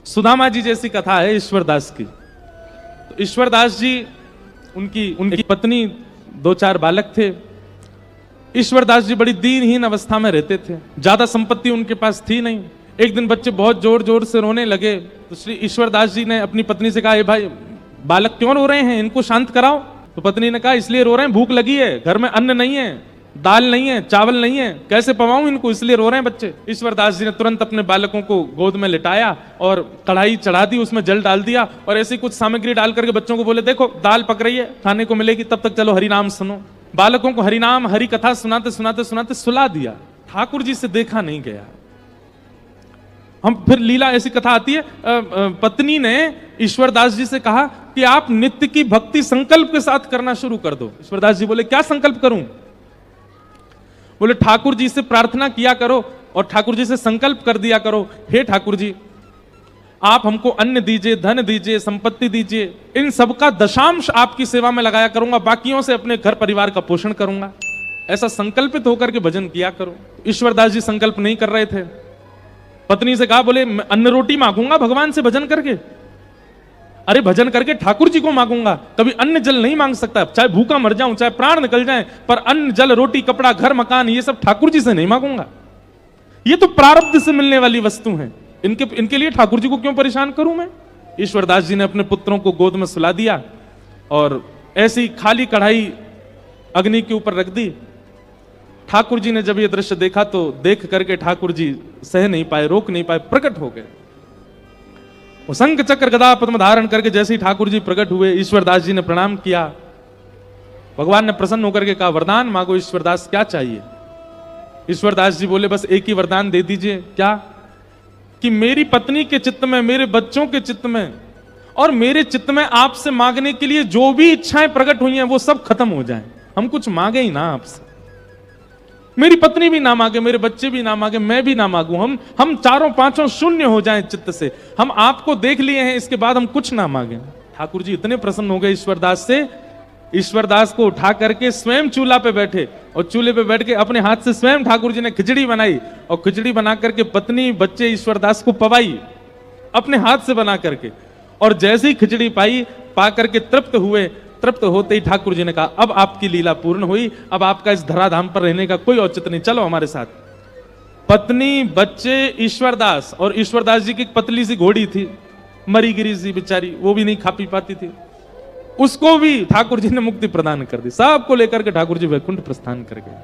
सुदामा जी जैसी कथा है ईश्वरदास की। तो ईश्वरदास जी उनकी पत्नी, 2-4 बालक थे। ईश्वरदास जी बड़ी दीनहीन अवस्था में रहते थे, ज्यादा संपत्ति उनके पास थी नहीं। एक दिन बच्चे बहुत जोर जोर से रोने लगे तो श्री ईश्वरदास जी ने अपनी पत्नी से कहा, ए भाई बालक क्यों रो रहे हैं, इनको शांत कराओ। तो पत्नी ने कहा, इसलिए रो रहे हैं, भूख लगी है, घर में अन्न नहीं है, दाल नहीं है, चावल नहीं है, कैसे पवाऊं इनको, इसलिए रो रहे हैं बच्चे। ईश्वरदास जी ने तुरंत अपने बालकों को गोद में लिटाया और कढ़ाई चढ़ा दी, उसमें जल डाल दिया और ऐसी कुछ सामग्री डाल करके बच्चों को बोले, देखो दाल पक रही है, खाने को मिलेगी, तब तक चलो हरिनाम सुनो। बालकों को हरिनाम हरि कथा सुनाते सुनाते सुनाते सुला दिया। ठाकुर जी से देखा नहीं गया। हम फिर लीला ऐसी कथा आती है, पत्नी ने ईश्वरदास जी से कहा कि आप नित्य की भक्ति संकल्प के साथ करना शुरू कर दो। ईश्वरदास जी बोले, क्या संकल्प करूं? बोले, ठाकुर जी से प्रार्थना किया करो और ठाकुर जी से संकल्प कर दिया करो, हे ठाकुर जी आप हमको अन्न दीजिए, धन दीजिए, संपत्ति दीजिए, इन सबका दशांश आपकी सेवा में लगाया करूंगा, बाकियों से अपने घर परिवार का पोषण करूंगा। ऐसा संकल्पित होकर के भजन किया करो। ईश्वरदास जी संकल्प नहीं कर रहे थे। पत्नी से कहा, बोले मैं अन्न रोटी मांगूंगा भगवान से भजन करके। अरे भजन करके ठाकुर जी को मांगूंगा, कभी अन्न जल नहीं मांग सकता, चाहे भूखा मर जाऊं, चाहे प्राण निकल जाए, पर अन्न जल रोटी कपड़ा घर मकान ये सब ठाकुर जी से नहीं मांगूंगा। ये तो प्रारब्ध से मिलने वाली वस्तु हैं, इनके लिए ठाकुर जी को क्यों परेशान करूं मैं। ईश्वरदास जी ने अपने पुत्रों को गोद में सुला दिया और ऐसी खाली कढ़ाई अग्नि के ऊपर रख दी। ठाकुर जी ने जब ये दृश्य देखा तो देख करके ठाकुर जी सह नहीं पाए, रोक नहीं पाए, प्रकट हो गए। वो शंख चक्र गदा पद्म धारण करके जैसे ही ठाकुर जी प्रकट हुए, ईश्वरदास जी ने प्रणाम किया। भगवान ने प्रसन्न होकर के कहा, वरदान मांगो ईश्वरदास, क्या चाहिए? ईश्वरदास जी बोले, बस एक ही वरदान दे दीजिए। क्या? कि मेरी पत्नी के चित्त में, मेरे बच्चों के चित्त में और मेरे चित्त में आपसे मांगने के लिए जो भी इच्छाएं प्रकट हुई हैं वो सब खत्म हो जाएं। हम कुछ मांगे ही ना आपसे, मेरी पत्नी भी ना मांगे, मेरे बच्चे भी ना मांगे, मैं भी ना मांगू, हम चारों पांचों शून्य हो जाएं चित्त से। हम आपको देख लिए हैं, इसके बाद हम कुछ ना मांगे। ठाकुर जी इतने प्रसन्न हो गए ईश्वरदास से, ईश्वरदास को उठा करके स्वयं चूल्हा पे बैठे और चूल्हे पे बैठ के अपने हाथ से स्वयं ठाकुर जी ने खिचड़ी बनाई और खिचड़ी बना करके पत्नी बच्चे ईश्वरदास को पवाई अपने हाथ से बना करके। और जैसे ही खिचड़ी पा करके तृप्त हुए, तृप्त होते ही ठाकुर जी ने कहा, अब आपकी लीला पूर्ण हुई, अब आपका इस धराधाम पर रहने का कोई औचित्य नहीं, चलो हमारे साथ। पत्नी, बच्चे, ईश्वरदास, और ईश्वरदास जी की एक पतली सी घोड़ी थी, मरी गिरी सी बेचारी, वो भी नहीं खा पी पाती थी, उसको भी ठाकुर जी ने मुक्ति प्रदान कर दी। सबको लेकर के ठाकुर जी वैकुंठ प्रस्थान कर गए।